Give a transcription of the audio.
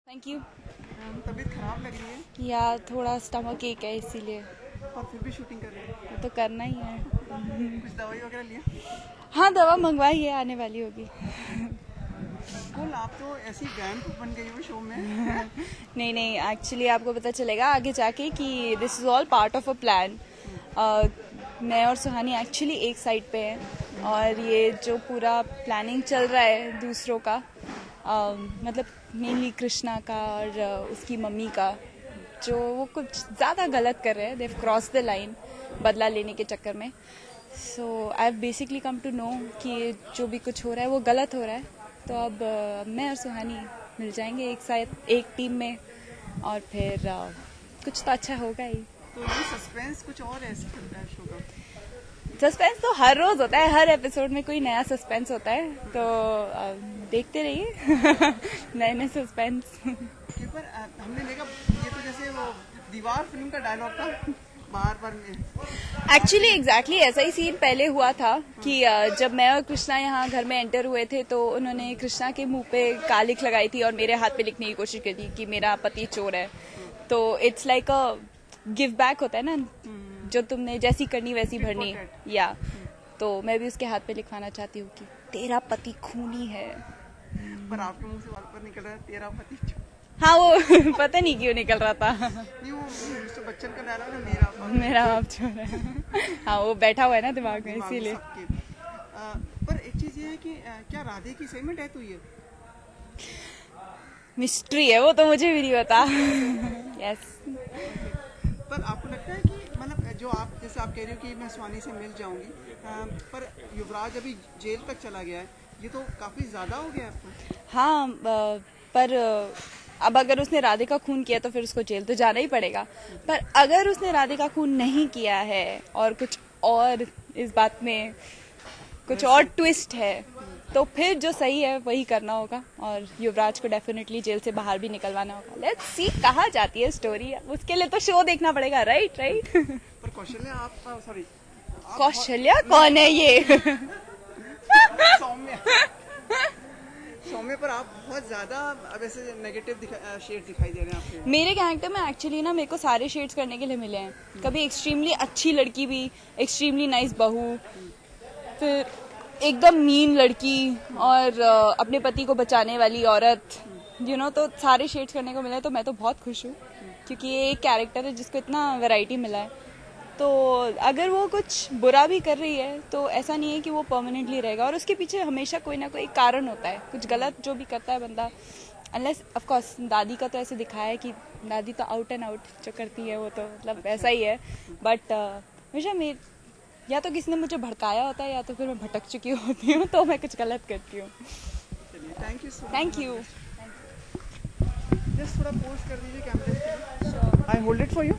Thank you. तबीयत खराब लग रही है या थोड़ा स्टमक एक है इसीलिए। और फिर भी शूटिंग कर रहे हैं तो करना ही है। कुछ दवाई वगैरह लिया? हाँ दवा मंगवाई है, आने वाली होगी। कूल, आप तो ऐसी बैंड बन गई हो शो में। नहीं नहीं, एक्चुअली आपको पता चलेगा आगे जाके कि this is all part of a plan. मैं और सुहानी एक्चुअली एक साइड पे हैं और ये जो पूरा प्लानिंग चल रहा है दूसरों का, मतलब मेनली कृष्णा का और उसकी मम्मी का, जो वो कुछ ज़्यादा गलत कर रहे हैं। देव क्रॉस द लाइन बदला लेने के चक्कर में। So I have basically come to know कि जो भी कुछ हो रहा है वो गलत हो रहा है। तो अब मैं और सुहानी मिल जाएंगे एक साथ एक टीम में और फिर कुछ तो अच्छा होगा ही। तो ये सस्पेंस कुछ और है शो का? सस्पेंस तो हर रोज होता है, हर एपिसोड में कोई नया सस्पेंस होता है, तो देखते रहिए नए नए सस्पेंस। पर हमने देखा ये तो जैसे वो दीवार फिल्म का डायलॉग था बार बार में। एक्चुअली एग्जैक्टली ऐसा ही सीन पहले हुआ था कि जब मैं और कृष्णा यहाँ घर में एंटर हुए थे तो उन्होंने कृष्णा के मुंह पे कालिख लगाई थी और मेरे हाथ पे लिखने की कोशिश की थी कि मेरा पति चोर है। तो it's like a give back होता है ना, जो तुमने जैसी करनी वैसी भरनी। या तो मैं भी उसके हाथ पे लिखवाना चाहती हूँ कि तेरा पति खूनी है। पर आपके मुंह से बार निकल रहा है तेरा पति चोर। हाँ वो पता नहीं क्यों निकल रहा था। नहीं, वो मिस्टर बच्चन का डायलॉग है मेरा बाप चोर है। हाँ वो बैठा हुआ है ना दिमाग में, इसीलिए। पर एक चीज ये है कि क्या राधे की सही में डेथ हुई है? मिस्ट्री है वो, तो मुझे भी नहीं पता। यस। पर आपको लगता है कि मतलब जो आप जैसे आप कह रहे हो कि मैं सुहानी से मिल जाऊंगी, पर युवराज अभी जेल तक चला गया है, ये तो काफी ज्यादा हो गया आपको। हाँ पर अब अगर उसने राधे का खून किया तो फिर उसको जेल तो जाना ही पड़ेगा। पर अगर उसने राधे का खून नहीं किया है और कुछ और इस बात में कुछ और ट्विस्ट है, तो फिर जो सही है वही करना होगा और युवराज को डेफिनेटली जेल से बाहर भी निकलवाना होगा। लेट्स सी कहाँ जाती है स्टोरी, उसके लिए तो शो देखना पड़ेगा। Right right. पर कौशल्या आप सॉरी कौशल्या कौन है ये? सौम्य पर आप बहुत ज्यादा अब ऐसे नेगेटिव शेड दिखाई दे रहे हैं आपके। मेरे कैरेक्टर में एक्चुअली ना मेरे को सारे शेड्स करने के लिए मिले हैं। कभी एक्सट्रीमली अच्छी लड़की भी, एक्सट्रीमली नाइस बहू, फिर एकदम मीन लड़की और अपने पति को बचाने वाली औरत, तो सारे शेड्स करने को मिले। तो मैं तो बहुत खुश हूँ क्योंकि ये एक कैरेक्टर है जिसको इतना वैरायटी मिला है। तो अगर वो कुछ बुरा भी कर रही है तो ऐसा नहीं है कि वो परमानेंटली रहेगा, और उसके पीछे हमेशा कोई ना कोई कारण होता है। कुछ गलत जो भी करता है बंदा, अनलेस ऑफ कोर्स दादी का तो ऐसे दिखाया है कि दादी तो आउट एंड आउट जो करती है वो तो मतलब ऐसा ही है। बट हमेशा या तो किसी ने मुझे भड़काया होता है या तो फिर मैं भटक चुकी होती हूँ, तो मैं कुछ गलत करती हूँ। Thank you. जस्ट थोड़ा पोस्ट कर दीजिए कैमरे पे। I hold it for you.